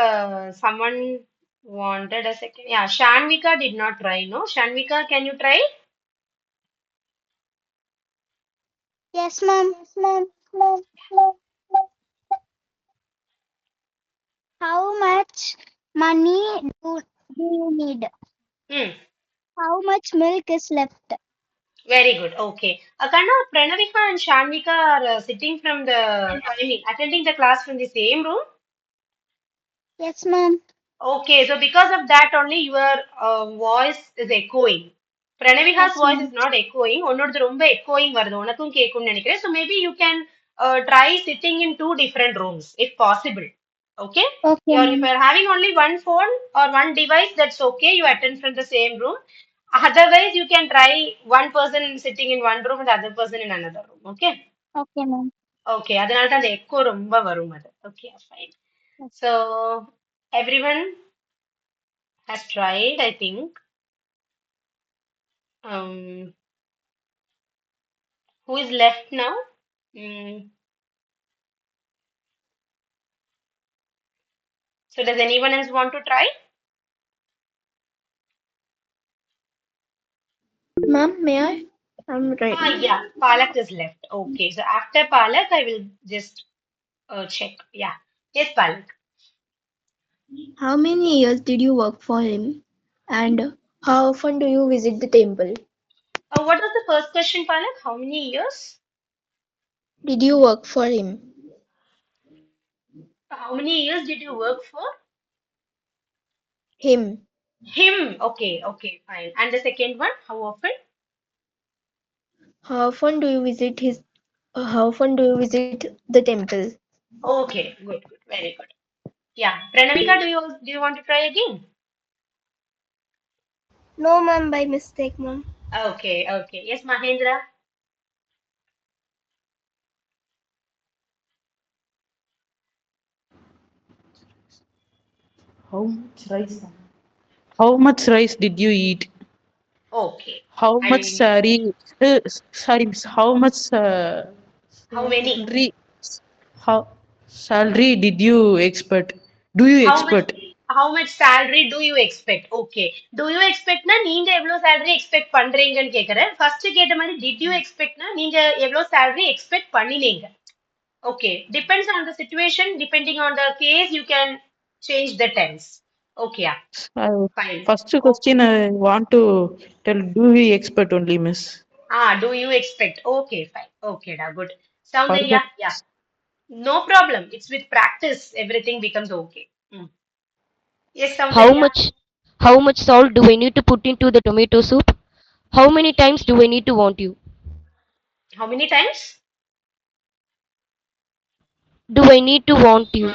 someone wanted a second. Yeah, Shanvika did not try, no? Shanvika, can you try? Yes, ma'am. How much money do you need? Hmm, How much milk is left? very good. Okay. Akanna, Pranavika and Shanvika are sitting from I mean, attending the class from the same room. Yes, ma'am. Okay, so because of that only your voice is echoing. Pranavika's Yes, voice ma'am. is not echoing. உன்னோடது ரொம்ப echoing வருது. உனக்கும் கேட்கும்னு நினைக்கிறேன். So maybe you can try sitting in two different rooms if possible. Okay? Okay, If ma'am. you're having only one phone or one device, that's okay. You attend from the same room. Otherwise, you can try one person sitting in one room and the other person in another room. Okay? Okay, ma'am. Okay. அதனால தான் அந்த echo ரொம்ப வரும் அது. Okay, fine. So everyone has tried, I think. Um, who is left now? Mm, so does anyone else want to try? Ma'am, may I? I'm ready. Yeah, Palak is left. Okay, so after Palak, I will just check. Yeah, yes, Palak. How many years did you work for him? And how often do you visit the temple? What was the first question, Palak? How many years? Did you work for him? How many years did you work for Him. him? Okay, okay, fine. And the second one, how often? How often do you visit his how often do you visit the temple? Okay, good, good, very good. Yeah, Pranavika, do you want to try again? No, ma'am, by mistake, ma'am. Okay, okay. Yes, Mahendra. How much rice? How much rice did you eat? Okay. How much And sorry, miss, how much how many? salary, how salary did you expect? Do you How much expect? how much salary do you expect? Okay. Do you expect னா நீங்க எவ்வளவு salary expect பண்றீங்கன்னு கேக்குறேன். First கேட்ட மாதிரி did you expect னா நீங்க எவ்வளவு salary expect பண்ணினீங்க? Okay. Depends on the situation, depending on the case, you can change the tense. Okay. Yeah. Fine. First Okay. question I want to tell, do we expect only, miss? Do you expect? Okay, fine. Okay, da, good. Soundarya, Forget. yeah. No problem. It's with practice, everything becomes okay. Mm. Yes, How Soundarya. much how much salt do I need to put into the tomato soup? How many times do I need to want you? How many times? Do I need to want you?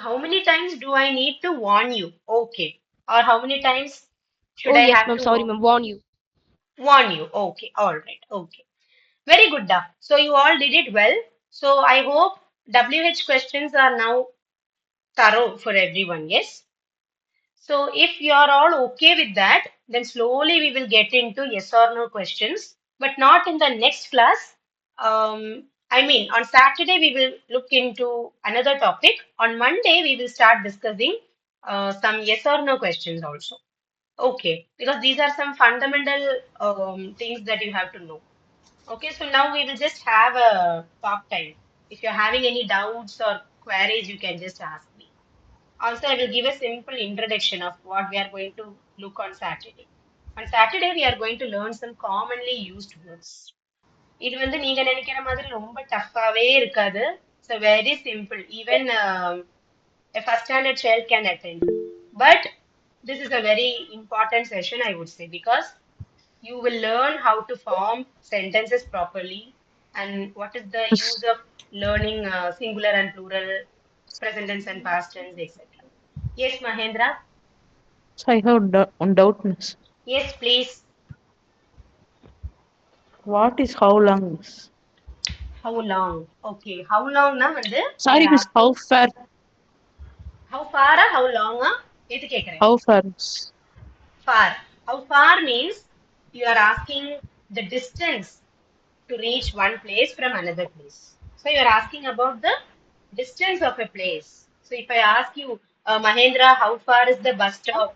How many times do I need to warn you? Okay. Or how many times should Oh I yes, have ma'am. to Sorry, ma'am. Warn you. warn you? Okay. All right. Okay. Very good, Da. So you all did it well. So I hope WH questions are now thorough for everyone. Yes. So if you are all okay with that, then slowly we will get into yes or no questions, but not in the next class. I mean, on Saturday we will look into another topic. On Monday we will start discussing some yes or no questions also. Okay, because these are some fundamental things that you have to know. Okay, so now we will just have a talk time. If you're having any doubts or queries, you can just ask me. Also, I will give a simple introduction of what we are going to look on Saturday. On Saturday, we are going to learn some commonly used words. இது வந்து நீங்க நினைக்கிற மாதிரி ரொம்ப டஃப்பாவே இருக்காது. So very simple. Even a first standard child can attend. But this is a very important session, I would say, because you will learn how to form sentences properly and what is the use Miss, of learning singular and plural. present tense and past tense, etc. Yes, Mahendra. So I have doubtness. Yes, please. What is how long? How long? Okay, how long na வந்து we Sorry, are miss. asking. How far? How far or how long? எது கேக்குறேன்? How far? Far. How far means you are asking the distance to reach one place from another place. So you are asking about the distance of a place. So if I ask you, Mahendra, how far is the bus stop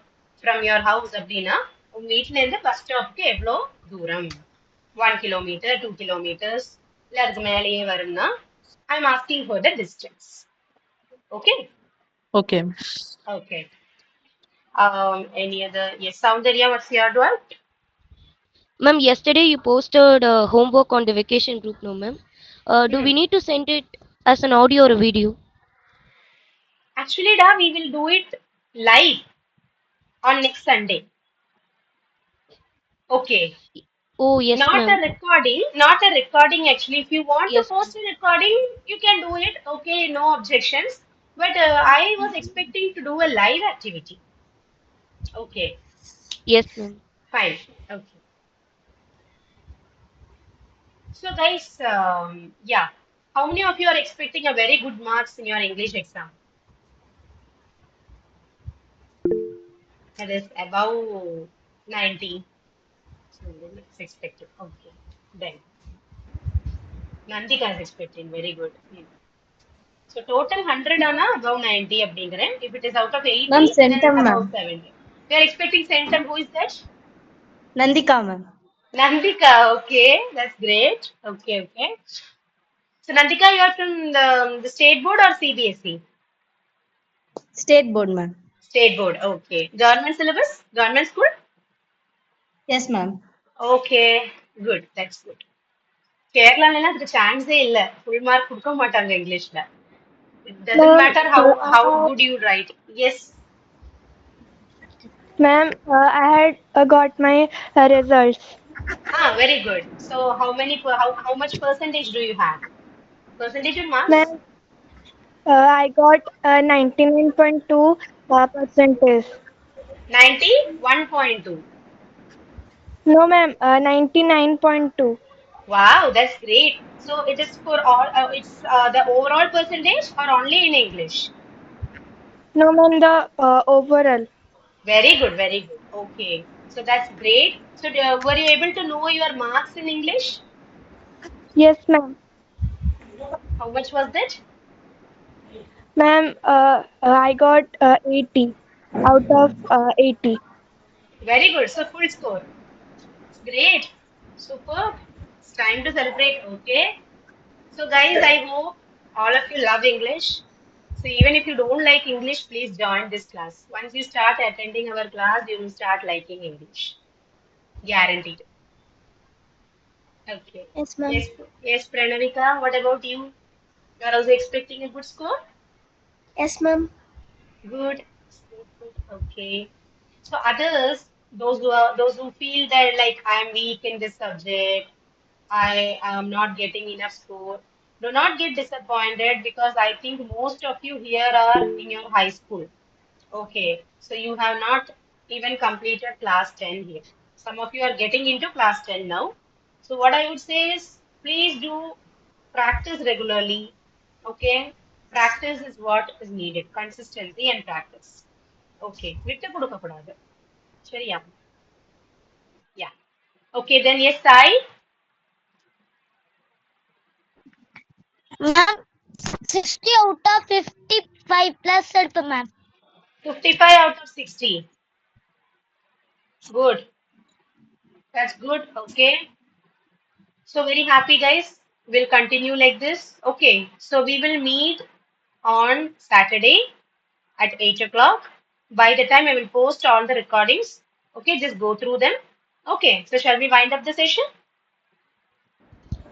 from your house? அப்படின்னா உங்க வீட்ல இருந்து bus ஸ்டாப்க்கு எவ்வளோ தூரம்? 1 kilometer, 2 kilometers, இல்ல அதுக்கு மேலேயே வரும்னா I'm asking for the distance. Okay? Okay. Okay. Any other? Yes, Soundarya, what's your doubt? Ma'am, yesterday you posted homework on the vacation group, no ma'am? Do we need to send it as an audio or a video? Actually, da, we will do it live on next Sunday. Okay. Oh, yes, Not ma'am. a recording, not a recording actually. If you want Yes, to post a recording, you can do it. Okay, no objections. But I was expecting to do a live activity. Okay, yes, ma'am. fine. Okay. So guys, yeah. How many of you are expecting a very good marks in your English exam? That is above 90. So it's expected. Okay. Then Nandika is expecting very good. So total 100 ana above 90 அப்படிங்கிறேன். If it is out of 80, ma'am then centum above ma'am 70. We are expecting Centum. Who is that? Nandika ma'am Nandika. Okay, that's great. Okay, okay. So Nandika, you are from the state board or CBSE? State board ma'am State board. Okay. Government syllabus? Government school? Yes ma'am Okay, good. That's good. கேரளால அதுக்கு சான்ஸே இல்ல. Full mark கொடுக்க மாட்டாங்க இங்கிலீஷ்ல. It doesn't Ma'am, matter how good you write. Yes. ma'am, I had got my results. Ah, very good. So how much percentage do you have? Percentage or marks? Ma'am, I got 99.2 percentage. 91.2. No, ma'am, 99.2. Wow, that's great. So it is for all, it's the overall percentage or only in English? No, ma'am, the overall. Very good, very good. Okay. So that's great. So were you able to know your marks in English? Yes, ma'am. How much was that? Ma'am, I got 80 out of 80. Very good. So full score. Great. Superb. It's time to celebrate. Okay. So guys, I hope all of you love English. So even if you don't like English, please join this class. Once you start attending our class, you will start liking English. Guaranteed. Okay. Yes, ma'am. Yes, yes, Pranavika, what about you? You are also expecting a good score? Yes, ma'am. Good. Okay. So others, those who feel that like I am weak in this subject, I am not getting enough score. Do not get disappointed because I think most of you here are in your high school. Okay, so you have not even completed class 10 here. Some of you are getting into class 10 now. So what I would say is please do practice regularly. Okay, practice is what is needed. Consistency and practice. Okay, விட்டு கொடுக்க கூடாது. சரியா? Yeah. Okay, then yes, Sai. Ma'am, 60 out of 55 plus help, ma'am. 55 out of 60. Good. That's good. Okay. So very happy, guys. We'll continue like this. Okay. So we will meet on Saturday at 8 o'clock. By the time I will post all the recordings. Okay. Just go through them. Okay. So shall we wind up the session?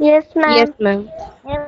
Yes, ma'am. Yes, ma'am. Yes,